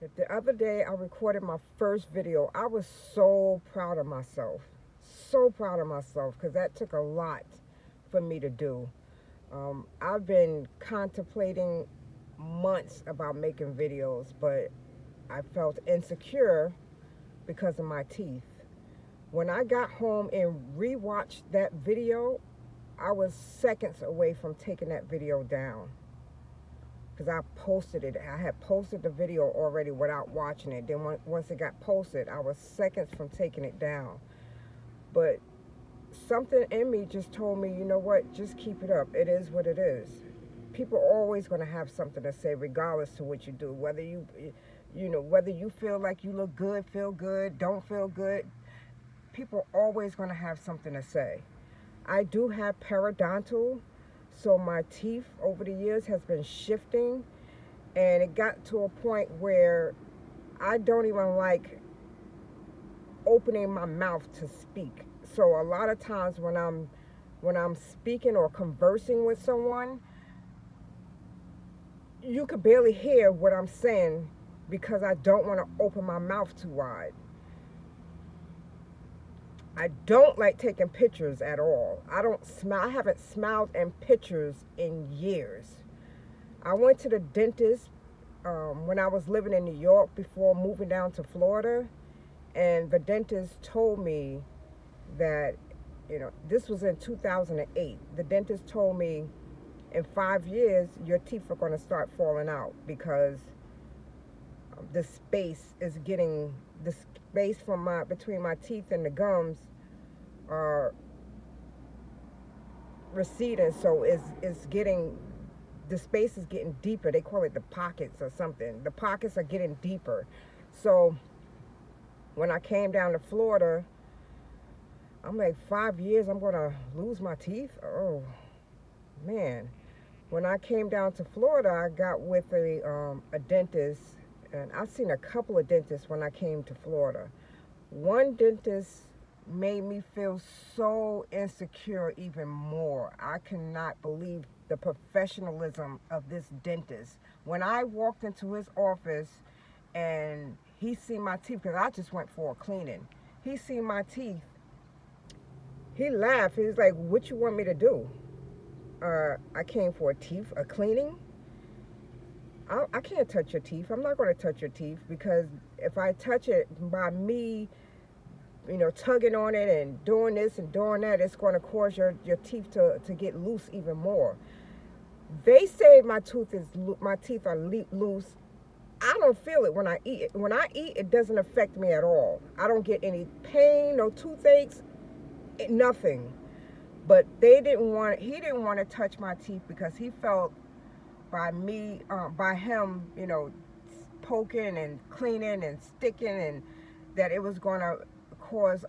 The other day, I recorded my first video. I was so proud of myself. So proud of myself because that took a lot for me to do. I've been contemplating months about making videos, but I felt insecure because of my teeth. When I got home and rewatched that video, I was seconds away from taking that video down because I posted it. I had posted the video already without watching it. Then once it got posted, I was seconds from taking it down. But something in me just told me, you know what, just keep it up. It is what it is. People are always going to have something to say regardless to what you do. Whether you feel like you look good, feel good, don't feel good, people are always going to have something to say. I do have periodontal, so my teeth over the years has been shifting, and it got to a point where I don't even like opening my mouth to speak. So a lot of times when I'm speaking or conversing with someone, you could barely hear what I'm saying because I don't want to open my mouth too wide. I don't like taking pictures at all. I haven't smiled in pictures in years. I went to the dentist when I was living in New York before moving down to Florida, and the dentist told me that, this was in 2008. The dentist told me in 5 years your teeth are going to start falling out because the space between my teeth and the gums are receding, so the space is getting deeper. They call it the pockets or something. The pockets are getting deeper. So when I came down to Florida, I'm like, 5 years I'm gonna lose my teeth? Oh man. When I came down to Florida, I got with a dentist, and I've seen a couple of dentists when I came to Florida. One dentist made me feel so insecure even more. I cannot believe the professionalism of this dentist. When I walked into his office and he seen my teeth, because I just went for a cleaning, he seen my teeth, he laughed. He was like, "What you want me to do? I came for a cleaning. I can't touch your teeth. I'm not going to touch your teeth because if I touch it by me, tugging on it and doing this and doing that, it's going to cause your teeth to get loose even more." They say my teeth are loose. I don't feel it when I eat it. When I eat, it doesn't affect me at all. I don't get any pain, no toothaches, nothing. But he didn't want to touch my teeth because he felt by him, poking and cleaning and sticking, and that it was going to cause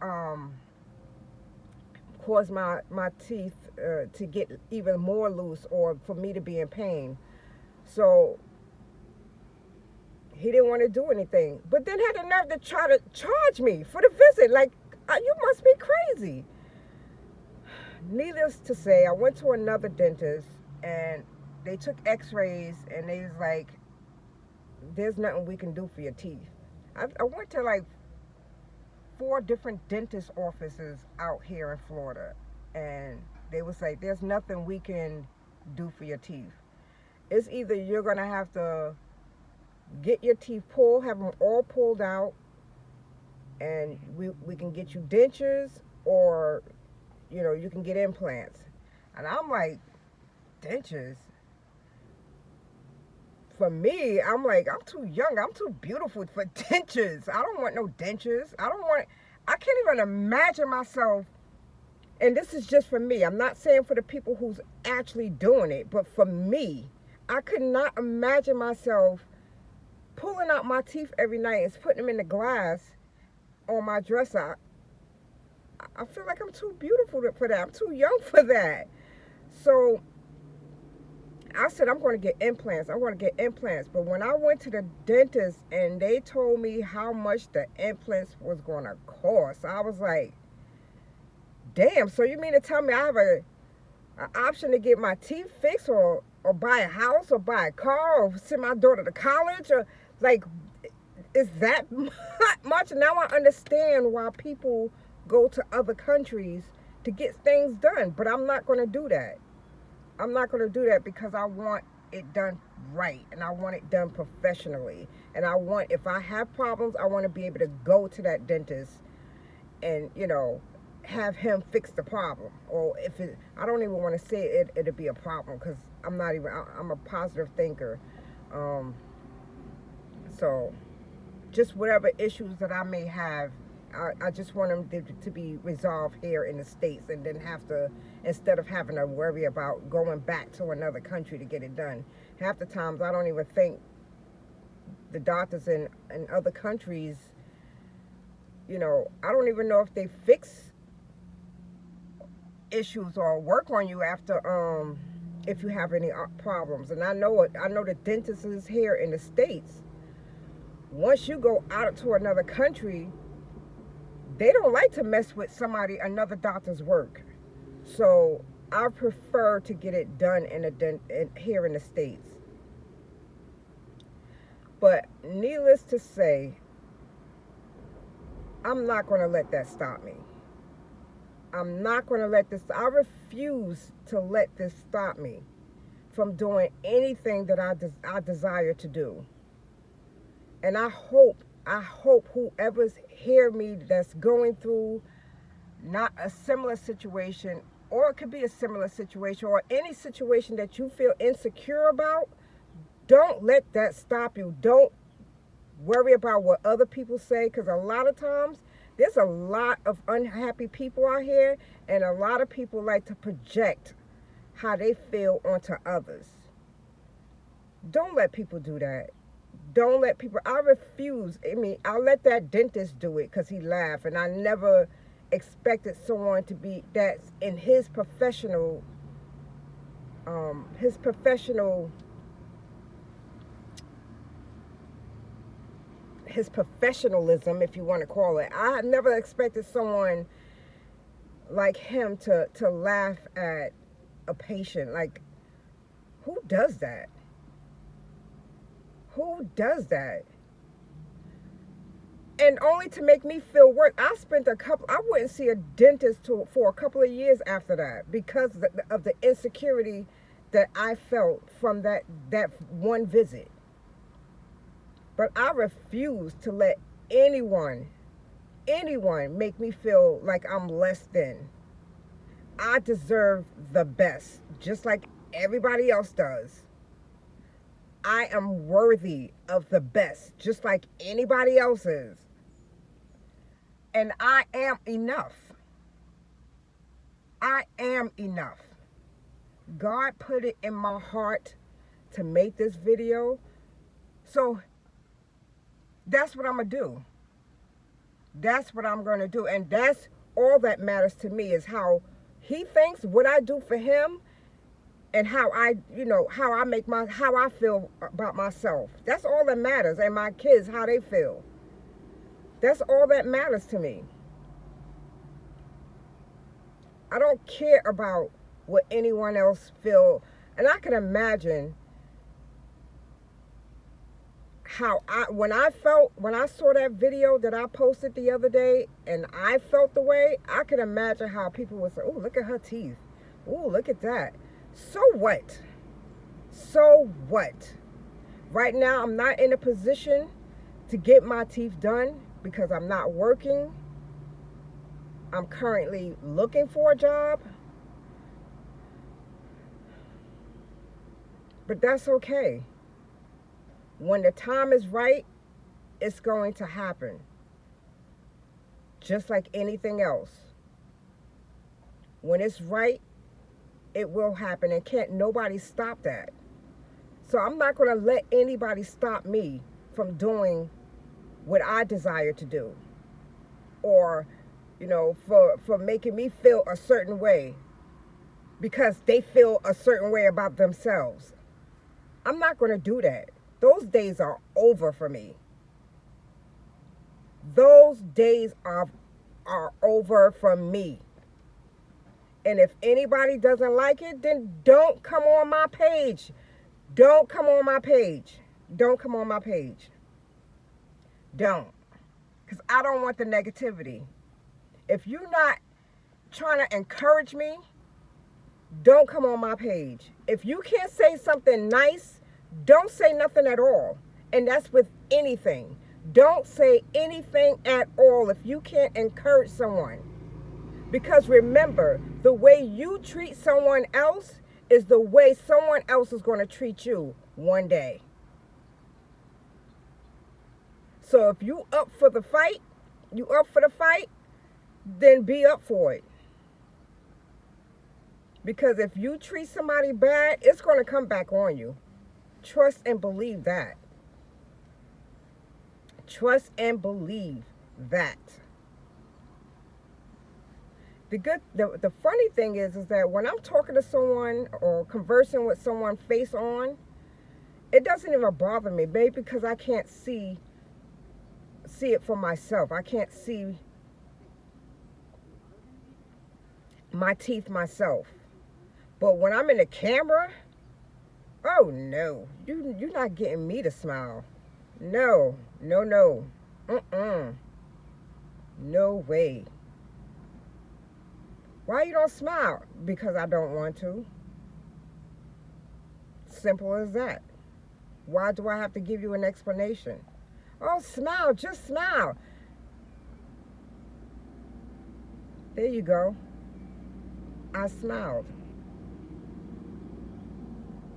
my teeth to get even more loose or for me to be in pain. So he didn't want to do anything, but then had the nerve to try to charge me for the visit. Like, you must be crazy. Needless to say, I went to another dentist and they took x-rays and they was like, "There's nothing we can do for your teeth." I went to like 4 different dentist offices out here in Florida, and they was like, "There's nothing we can do for your teeth. It's either you're gonna have to get your teeth pulled, have them all pulled out, and we can get you dentures, or you can get implants." And I'm like, dentures? For me, I'm like, I'm too young, I'm too beautiful for dentures. I don't want no dentures. I can't even imagine myself, and this is just for me. I'm not saying for the people who's actually doing it, but for me, I could not imagine myself pulling out my teeth every night and putting them in the glass on my dresser. I feel like I'm too beautiful for that. I'm too young for that. So I said, I'm going to get implants. I'm going to get implants. But when I went to the dentist and they told me how much the implants was going to cost, I was like, damn, so you mean to tell me I have an option to get my teeth fixed, or buy a house, or buy a car, or send my daughter to college? Or like, is that much. Now I understand why people go to other countries to get things done, but I'm not going to do that. I'm not going to do that because I want it done right, and I want it done professionally, and I want, if I have problems, I want to be able to go to that dentist and, you know, have him fix the problem. Or if it, I don't even want to say it'll be a problem, because I'm not even, I'm a positive thinker. So just whatever issues that I may have, I just want them to be resolved here in the States, and then have to, instead of having to worry about going back to another country to get it done. Half the times I don't even think the doctors in other countries, you know, I don't even know if they fix issues or work on you after, if you have any problems. And I know the dentists here in the States, once you go out to another country, they don't like to mess with another doctor's work. So I prefer to get it done here in the States. But needless to say, I'm not going to let that stop me. I'm not going to let this, I refuse to let this stop me from doing anything that I desire to do. And I hope whoever's hear me that's going through not a similar situation, or it could be a similar situation, or any situation that you feel insecure about, don't let that stop you. Don't worry about what other people say, because a lot of times there's a lot of unhappy people out here, and a lot of people like to project how they feel onto others. Don't let people do that. Don't let people, I refuse. I mean, I'll let that dentist do it because he laughed, and I never expected someone to be that's in his professionalism, if you want to call it. I never expected someone like him to laugh at a patient. Like, who does that? Who does that? And only to make me feel worse. I wouldn't see a dentist for a couple of years after that, because of the insecurity that I felt from that one visit. But I refuse to let anyone make me feel like I'm less than. I deserve the best, just like everybody else does. I am worthy of the best, just like anybody else is. And I am enough. I am enough. God put it in my heart to make this video. So that's what I'm going to do. That's what I'm going to do. And that's all that matters to me, is how he thinks, what I do for him, and how I feel about myself. That's all that matters. And my kids, how they feel. That's all that matters to me. I don't care about what anyone else feel. And I can imagine how when I saw that video that I posted the other day, and I felt the way, I can imagine how people would say, "Oh, look at her teeth. Oh, look at that." So what? So what? Right now, I'm not in a position to get my teeth done because I'm not working. I'm currently looking for a job. But that's okay. When the time is right, it's going to happen. Just like anything else. When it's right, it will happen, and can't nobody stop that. So I'm not going to let anybody stop me from doing what I desire to do, or, you know, for making me feel a certain way because they feel a certain way about themselves. I'm not going to do that. Those days are over for me. Those days are over for me. And if anybody doesn't like it, then don't come on my page. Don't come on my page. Don't come on my page. Don't. Because I don't want the negativity. If you're not trying to encourage me, don't come on my page. If you can't say something nice, don't say nothing at all. And that's with anything. Don't say anything at all if you can't encourage someone. Because remember, the way you treat someone else is the way someone else is going to treat you one day. So if you up for the fight, then be up for it. Because if you treat somebody bad, it's going to come back on you. Trust and believe that. Trust and believe that. The funny thing is that when I'm talking to someone or conversing with someone face on, it doesn't even bother me, maybe because I can't see it for myself. I can't see my teeth myself. But when I'm in the camera, oh no, you're not getting me to smile. No. No way. Why you don't smile? Because I don't want to. Simple as that. Why do I have to give you an explanation? Oh, smile, just smile. There you go. I smiled.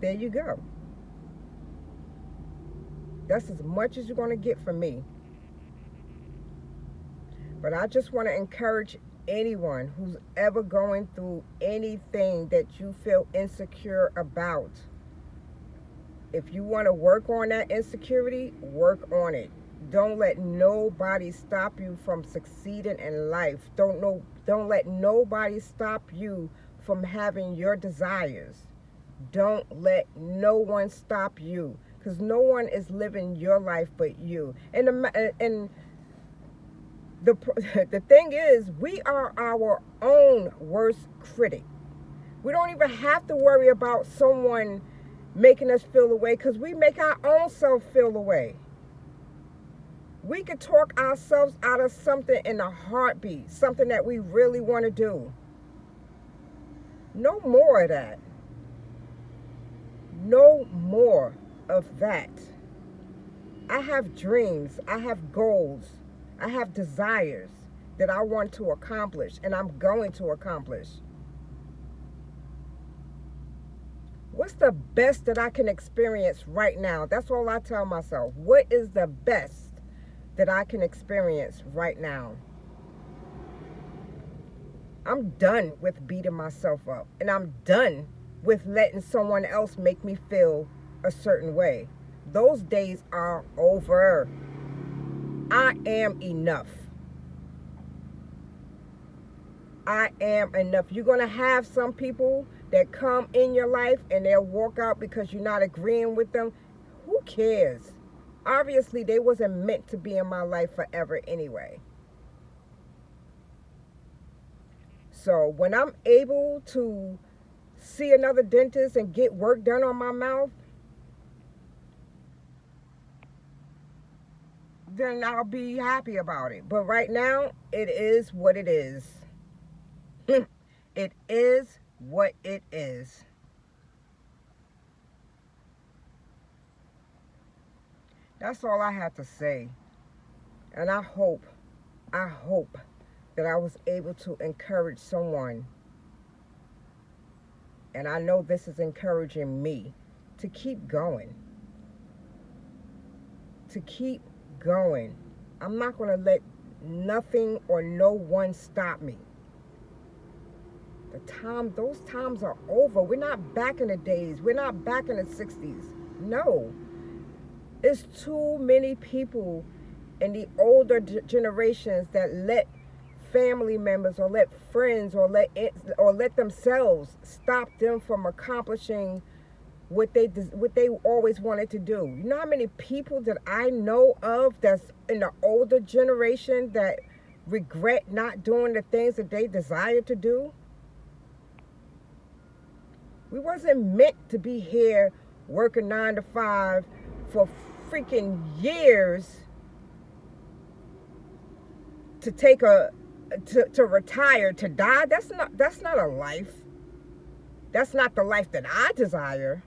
There you go. That's as much as you're going to get from me. But I just want to encourage anyone who's ever going through anything that you feel insecure about. If you want to work on that insecurity, work on it. Don't let nobody stop you from succeeding in life. Don't let nobody stop you from having your desires. Don't let no one stop you, because no one is living your life but you. And the thing is, we are our own worst critic. We don't even have to worry about someone making us feel away, because we make our own self feel away. We could talk ourselves out of something in a heartbeat, something that we really want to do. No more of that. No more of that. I have dreams. I have goals. I have desires that I want to accomplish, and I'm going to accomplish. What's the best that I can experience right now? That's all I tell myself. What is the best that I can experience right now? I'm done with beating myself up, and I'm done with letting someone else make me feel a certain way. Those days are over. I am enough. I am enough. You're going to have some people that come in your life and they'll walk out because you're not agreeing with them. Who cares? Obviously, they wasn't meant to be in my life forever anyway. So when I'm able to see another dentist and get work done on my mouth, then I'll be happy about it. But right now, it is what it is. It is what it is. That's all I have to say. And I hope that I was able to encourage someone. And I know this is encouraging me to keep going. To keep going. I'm not going to let nothing or no one stop me. Those times are over. We're not back in the days. We're not back in the 60s. No. It's too many people in the older generations that let family members or let friends or let themselves stop them from accomplishing what they always wanted to do. You know how many people that I know of that's in the older generation that regret not doing the things that they desire to do? We wasn't meant to be here working 9 to 5 for freaking years to take a to retire, to die, that's not a life. That's not the life that I desire.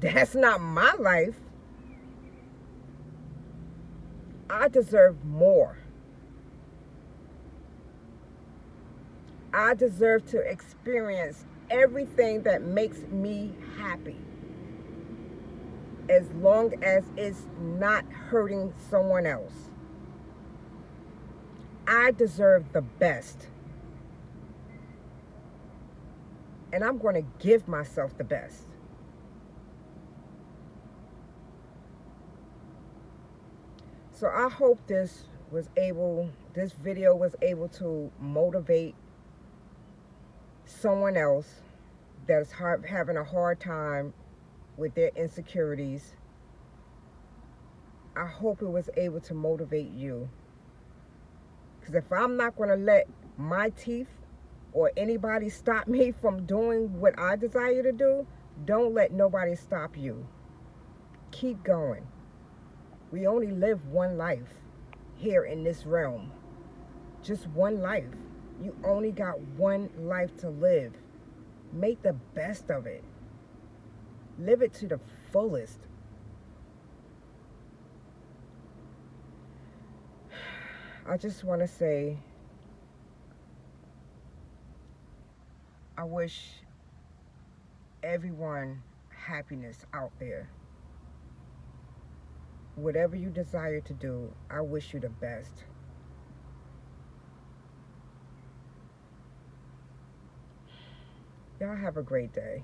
That's not my life. I deserve more. I deserve to experience everything that makes me happy, as long as it's not hurting someone else. I deserve the best. And I'm going to give myself the best. So I hope this video was able to motivate someone else that's having a hard time with their insecurities. I hope it was able to motivate you. Because if I'm not going to let my teeth or anybody stop me from doing what I desire to do, don't let nobody stop you. Keep going. We only live one life here in this realm. Just one life. You only got one life to live. Make the best of it. Live it to the fullest. I just want to say, I wish everyone happiness out there. Whatever you desire to do, I wish you the best. Y'all have a great day.